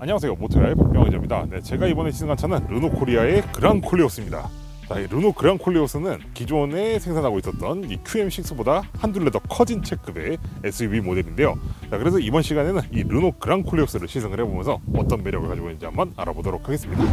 안녕하세요, 모토야의 박병환입니다. 네, 제가 이번에 시승한 차는 르노 코리아의 그랑 콜레오스입니다. 자, 이 르노 그랑 콜레오스는 기존에 생산하고 있었던 이 QM6보다 한둘레 더 커진 체급의 SUV 모델인데요. 자, 그래서 이번 시간에는 이 르노 그랑 콜레오스를 시승을 해보면서 어떤 매력을 가지고 있는지 한번 알아보도록 하겠습니다.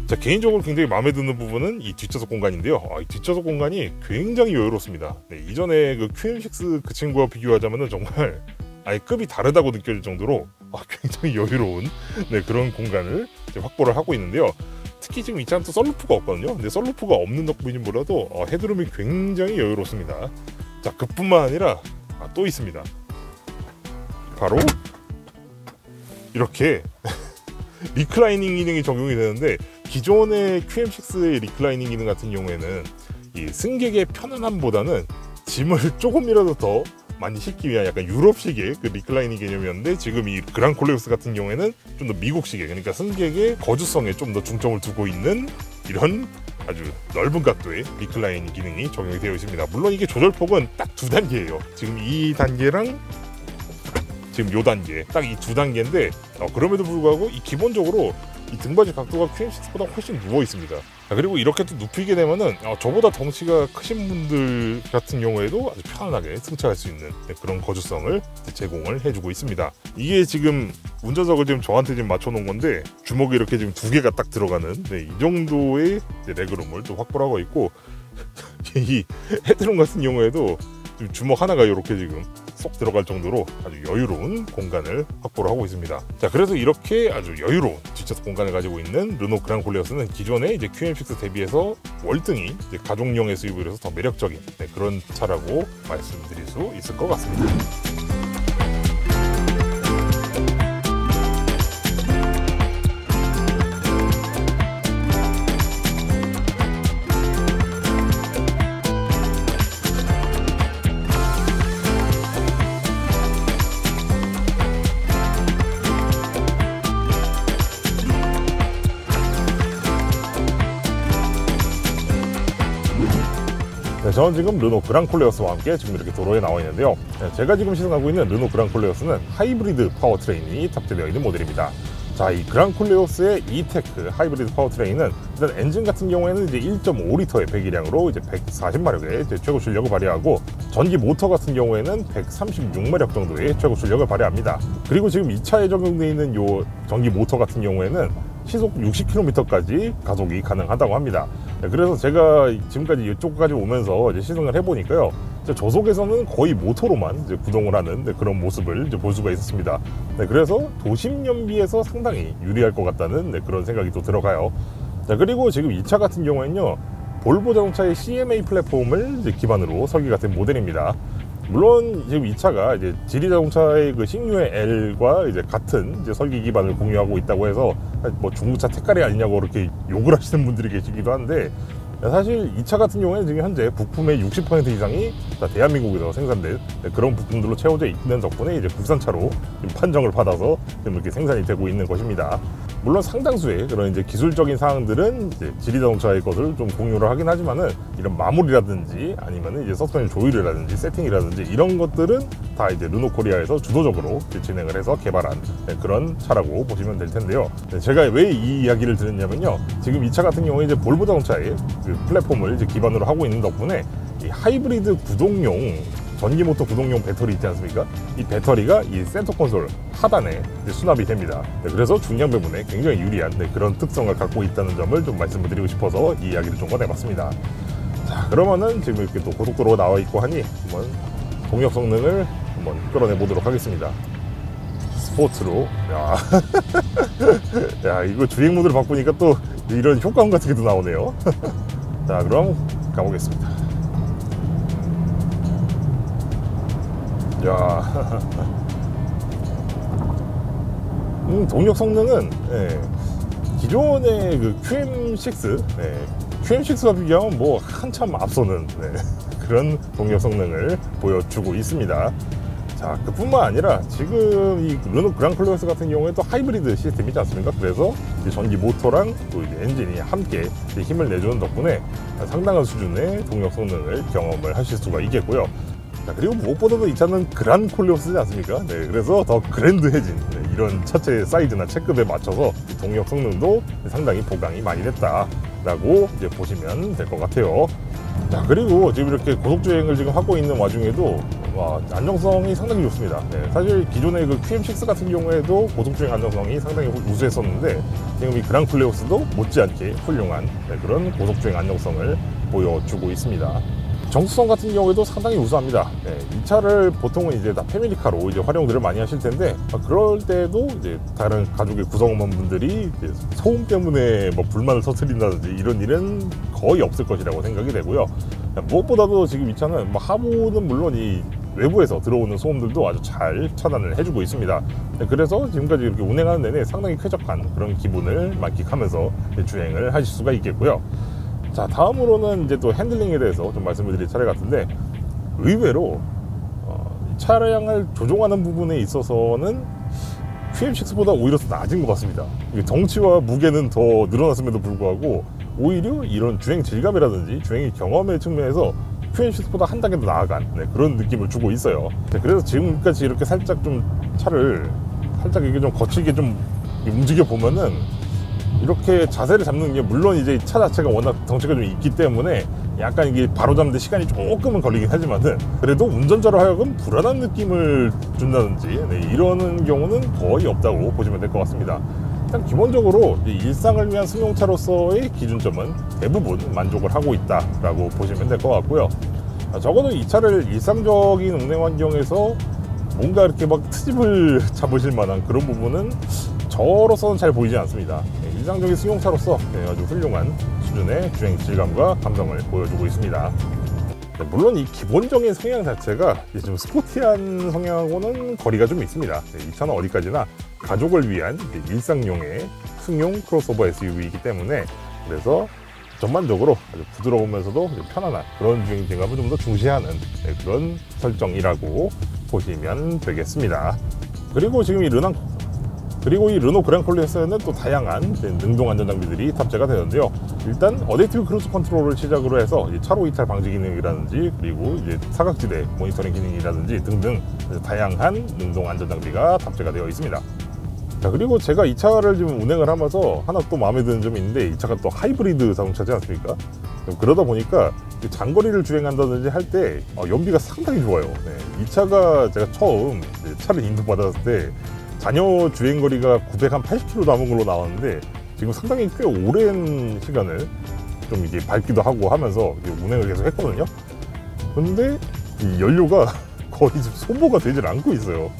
자, 개인적으로 굉장히 마음에 드는 부분은 이 뒷좌석 공간인데요. 이 뒷좌석 공간이 굉장히 여유롭습니다. 네, 이전에 그 QM6 그 친구와 비교하자면 정말 아예 급이 다르다고 느껴질 정도로 굉장히 여유로운 그런 공간을 확보를 하고 있는데요. 특히 지금 이 차는 또 썬루프가 없거든요. 근데 썬루프가 없는 덕분인지 몰라도 헤드룸이 굉장히 여유롭습니다. 자, 그뿐만 아니라 또 있습니다. 바로 이렇게 리클라이닝 기능이 적용이 되는데, 기존의 QM6의 리클라이닝 기능 같은 경우에는 이 승객의 편안함보다는 짐을 조금이라도 더 많이 싣기 위한 약간 유럽식의 그 리클라이닝 개념이었는데, 지금 이 그랑 콜레오스 같은 경우에는 좀 더 미국식의, 그러니까 승객의 거주성에 좀 더 중점을 두고 있는 이런 아주 넓은 각도의 리클라이닝 기능이 적용이 되어 있습니다. 물론 이게 조절폭은 딱 2단계예요. 지금 이 단계랑 지금 요 단계, 딱 이 2단계인데 그럼에도 불구하고 이 기본적으로 이 등받이 각도가 QM6보다 훨씬 누워 있습니다. 그리고 이렇게 또 눕히게 되면은 저보다 덩치가 크신 분들 같은 경우에도 아주 편안하게 승차할 수 있는 그런 거주성을 제공을 해주고 있습니다. 이게 지금 운전석을 지금 저한테 지금 맞춰놓은 건데, 주먹이 이렇게 지금 2개가 딱 들어가는 이 정도의 레그룸을 또 확보를 하고 있고, 이 헤드룸 같은 경우에도 주먹 하나가 이렇게 지금 쏙 들어갈 정도로 아주 여유로운 공간을 확보를 하고 있습니다. 자, 그래서 이렇게 아주 여유로운 뒷좌석 공간을 가지고 있는 르노 그랑 콜레오스는 기존의 이제 QM6 대비해서 월등히 이제 가족용 SUV로서 더 매력적인 그런 차라고 말씀드릴 수 있을 것 같습니다. 저는 지금 르노 그랑콜레오스와 함께 지금 이렇게 도로에 나와 있는데요. 제가 지금 시승하고 있는 르노 그랑콜레오스는 하이브리드 파워트레인이 탑재되어 있는 모델입니다. 자, 이 그랑콜레오스의 E-TEC 하이브리드 파워트레인은 일단 엔진 같은 경우에는 이제 1.5리터의 배기량으로 이제 140마력의 이제 최고 출력을 발휘하고, 전기 모터 같은 경우에는 136마력 정도의 최고 출력을 발휘합니다. 그리고 지금 이 차에 적용되어 있는 요 전기 모터 같은 경우에는 시속 60km까지 가속이 가능하다고 합니다. 그래서 제가 지금까지 이쪽까지 오면서 이제 시승을 해보니까요, 저속에서는 거의 모터로만 이제 구동을 하는 그런 모습을 이제 볼 수가 있었습니다. 그래서 도심 연비에서 상당히 유리할 것 같다는 그런 생각이 또 들어가요. 그리고 지금 이 차 같은 경우에는요, 볼보 자동차의 CMA 플랫폼을 이제 기반으로 설계가 된 모델입니다. 물론 지금 이 차가 이제 지리 자동차의 그 신유의 L과 이제 같은 이제 설계 기반을 공유하고 있다고 해서 뭐 중국차 택가리 아니냐고 그렇게 욕을 하시는 분들이 계시기도 한데, 사실 이 차 같은 경우에는 지금 현재 부품의 60% 이상이 대한민국에서 생산된 그런 부품들로 채워져 있는 덕분에 이제 국산차로 판정을 받아서 이렇게 생산이 되고 있는 것입니다. 물론 상당수의 그런 이제 기술적인 사항들은 이제 지리 자동차의 것을 좀 공유를 하긴 하지만은, 이런 마무리라든지 아니면은 이제 서스펜션 조율이라든지 세팅이라든지 이런 것들은 다 이제 르노 코리아에서 주도적으로 진행을 해서 개발한 그런 차라고 보시면 될 텐데요. 제가 왜 이 이야기를 드렸냐면요, 지금 이 차 같은 경우에 이제 볼보 자동차의 그 플랫폼을 이제 기반으로 하고 있는 덕분에 이 하이브리드 구동용 전기 모터 구동용 배터리 있지 않습니까? 이 배터리가 이 센터 콘솔 하단에 수납이 됩니다. 그래서 중량 배분에 굉장히 유리한 그런 특성을 갖고 있다는 점을 좀 말씀을 드리고 싶어서 이 이야기를 좀 꺼내봤습니다. 자, 그러면은 지금 이렇게 또 고속도로가 나와 있고 하니 한번 동력 성능을 한번 끌어내 보도록 하겠습니다. 스포츠로, 야, 이거 주행 모드를 바꾸니까 또 이런 효과음 같은 게 또 나오네요. 자, 그럼 가보겠습니다. 야, 동력 성능은 기존의 그 QM6, QM6와 비교하면 뭐 한참 앞서는 그런 동력 성능을 보여주고 있습니다. 자, 그뿐만 아니라 지금 이 르노 그랑콜레오스 같은 경우에 또 하이브리드 시스템이지 않습니까? 그래서 이제 전기 모터랑 또 이제 엔진이 함께 힘을 내주는 덕분에 상당한 수준의 동력 성능을 경험을 하실 수가 있겠고요. 자, 그리고 무엇보다도 이 차는 그랑콜레오스지 않습니까? 그래서 더 그랜드해진 이런 차체 사이즈나 체급에 맞춰서 동력 성능도 상당히 보강이 많이 됐다라고 이제 보시면 될 것 같아요. 자, 그리고 지금 이렇게 고속주행을 지금 하고 있는 와중에도 안정성이 상당히 좋습니다. 사실 기존의 그 QM6 같은 경우에도 고속주행 안정성이 상당히 우수했었는데, 지금 이 그랑콜레오스도 못지않게 훌륭한 그런 고속주행 안정성을 보여주고 있습니다. 정수성 같은 경우에도 상당히 우수합니다. 이 차를 보통은 이제 다 패밀리카로 이제 활용들을 많이 하실 텐데, 그럴 때도 이제 다른 가족의 구성원분들이 이제 소음 때문에 뭐 불만을 터뜨린다든지 이런 일은 거의 없을 것이라고 생각이 되고요. 무엇보다도 지금 이 차는 뭐 하부는 물론 이 외부에서 들어오는 소음들도 아주 잘 차단을 해주고 있습니다. 그래서 지금까지 이렇게 운행하는 내내 상당히 쾌적한 그런 기분을 만끽하면서 주행을 하실 수가 있겠고요. 자, 다음으로는 이제 또 핸들링에 대해서 좀 말씀을 드릴 차례 같은데, 의외로 차량을 조종하는 부분에 있어서는 QM6보다 오히려 더 낮은 것 같습니다. 덩치와 무게는 더 늘어났음에도 불구하고 오히려 이런 주행 질감이라든지 주행의 경험의 측면에서 QM6보다 한 단계 더 나아간 그런 느낌을 주고 있어요. 그래서 지금까지 이렇게 살짝 좀 차를 살짝 이게 좀 거칠게 좀 움직여 보면은, 이렇게 자세를 잡는 게 물론 이제 차 자체가 워낙 덩치가 좀 있기 때문에 약간 이게 바로 잡는데 시간이 조금은 걸리긴 하지만은, 그래도 운전자로 하여금 불안한 느낌을 준다든지 이러는 경우는 거의 없다고 보시면 될 것 같습니다. 일단 기본적으로 일상을 위한 승용차로서의 기준점은 대부분 만족을 하고 있다라고 보시면 될 것 같고요. 적어도 이 차를 일상적인 운행 환경에서 뭔가 이렇게 막 트집을 잡으실 만한 그런 부분은 저로서는 잘 보이지 않습니다. 일상적인 승용차로서 아주 훌륭한 수준의 주행 질감과 감성을 보여주고 있습니다. 물론 이 기본적인 성향 자체가 좀 스포티한 성향하고는 거리가 좀 있습니다. 이 차는 어디까지나 가족을 위한 일상용의 승용 크로스오버 SUV이기 때문에, 그래서 전반적으로 아주 부드러우면서도 편안한 그런 주행 질감을 좀 더 중시하는 그런 설정이라고 보시면 되겠습니다. 그리고 지금 이 그리고 이 르노 그랑 콜레오스에는 또 다양한 능동 안전 장비들이 탑재가 되는데요. 일단 어댑티브 크루즈 컨트롤을 시작으로 해서 차로 이탈 방지 기능이라든지 그리고 이제 사각지대 모니터링 기능이라든지 등등 다양한 능동 안전 장비가 탑재가 되어 있습니다. 자, 그리고 제가 이 차를 지금 운행을 하면서 하나 또 마음에 드는 점이 있는데, 이 차가 또 하이브리드 자동차지 않습니까? 그러다 보니까 장거리를 주행한다든지 할 때 연비가 상당히 좋아요. 이 차가 제가 처음 차를 인도받았을 때 잔여 주행거리가 980km 남은 걸로 나왔는데, 지금 상당히 꽤 오랜 시간을 좀 이게 밟기도 하고 하면서 운행을 계속 했거든요. 근데 이 연료가 거의 지금 소모가 되질 않고 있어요.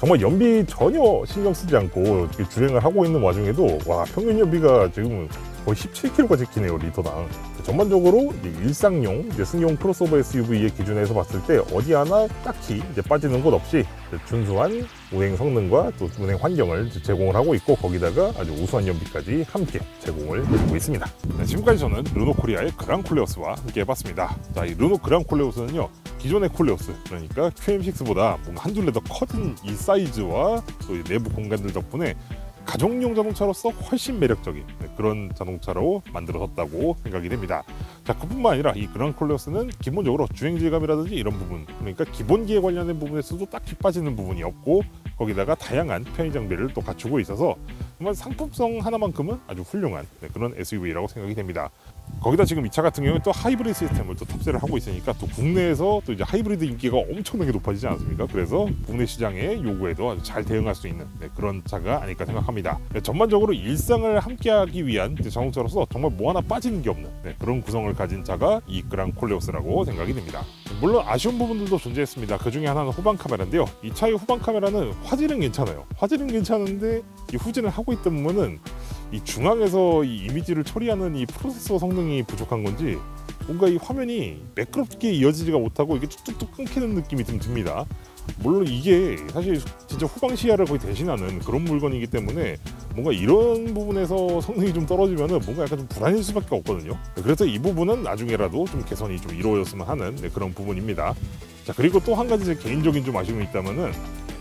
정말 연비 전혀 신경 쓰지 않고 주행을 하고 있는 와중에도 와, 평균 연비가 지금 거의 17km가 찍히네요, 리터당. 전반적으로 일상용 승용 크로스오버 SUV의 기준에서 봤을 때 어디 하나 딱히 빠지는 곳 없이 준수한 운행 성능과 또 운행 환경을 제공을 하고 있고, 거기다가 아주 우수한 연비까지 함께 제공을 해주고 있습니다. 네, 지금까지 저는 르노 코리아의 그랑 콜레오스와 함께 해봤습니다. 자, 이 르노 그랑 콜레오스는요, 기존의 콜레오스, 그러니까 QM6보다 뭔가 한둘레 더 커진 이 사이즈와 또 내부 공간들 덕분에 가정용 자동차로서 훨씬 매력적인 그런 자동차로 만들어졌다고 생각이 됩니다. 자, 그뿐만 아니라 이 그랑 콜레오스는 기본적으로 주행 질감이라든지 이런 부분, 그러니까 기본기에 관련된 부분에서도 딱히 빠지는 부분이 없고, 거기다가 다양한 편의 장비를 또 갖추고 있어서 정말 상품성 하나만큼은 아주 훌륭한 그런 SUV라고 생각이 됩니다. 거기다 지금 이 차 같은 경우는 또 하이브리드 시스템을 또 탑재를 하고 있으니까 또 국내에서 또 이제 하이브리드 인기가 엄청나게 높아지지 않습니까? 그래서 국내 시장의 요구에도 아주 잘 대응할 수 있는 그런 차가 아닐까 생각합니다. 전반적으로 일상을 함께하기 위한 자동차로서 정말 뭐 하나 빠지는 게 없는 그런 구성을 가진 차가 이 그랑 콜레오스라고 생각이 됩니다. 물론 아쉬운 부분들도 존재했습니다. 그 중에 하나는 후방 카메라인데요. 이 차의 후방 카메라는 화질은 괜찮아요. 화질은 괜찮은데 이 후진을 하고 있다 보면은 이 중앙에서 이 이미지를 처리하는 이 프로세서 성능이 부족한 건지 뭔가 이 화면이 매끄럽게 이어지지가 못하고 이게 뚝뚝뚝 끊기는 느낌이 좀 듭니다. 물론 이게 사실 진짜 후방 시야를 거의 대신하는 그런 물건이기 때문에 뭔가 이런 부분에서 성능이 좀 떨어지면은 뭔가 약간 좀 불안할 수밖에 없거든요. 그래서 이 부분은 나중에라도 좀 개선이 좀 이루어졌으면 하는 그런 부분입니다. 자, 그리고 또 한 가지 제 개인적인 좀 아쉬움이 있다면은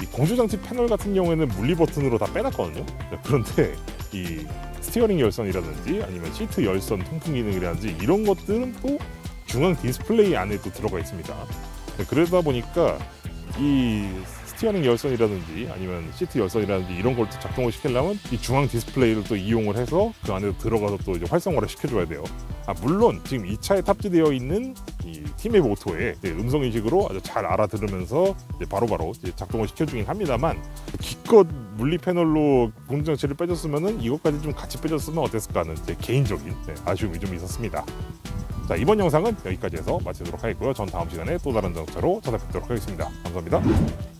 이 공조장치 패널 같은 경우에는 물리 버튼으로 다 빼놨거든요. 그런데 이 스티어링 열선이라든지 아니면 시트 열선 통풍 기능이라든지 이런 것들은 또 중앙 디스플레이 안에 또 들어가 있습니다. 그러다 보니까 이 스티어링 열선이라든지 아니면 시트 열선이라든지 이런 걸 또 작동을 시키려면 이 중앙 디스플레이를 또 이용을 해서 그 안에 들어가서 또 이제 활성화를 시켜줘야 돼요. 물론 지금 이 차에 탑재되어 있는 이 티맵 오토에 음성 인식으로 아주 잘 알아들으면서 바로바로 작동을 시켜주긴 합니다만, 기껏 물리 패널로 공조장치를 빼줬으면은 이것까지 좀 같이 빼줬으면 어땠을까 하는 제 개인적인 아쉬움이 좀 있었습니다. 자, 이번 영상은 여기까지 해서 마치도록 하겠고요. 전 다음 시간에 또 다른 자동차로 찾아뵙도록 하겠습니다. 감사합니다.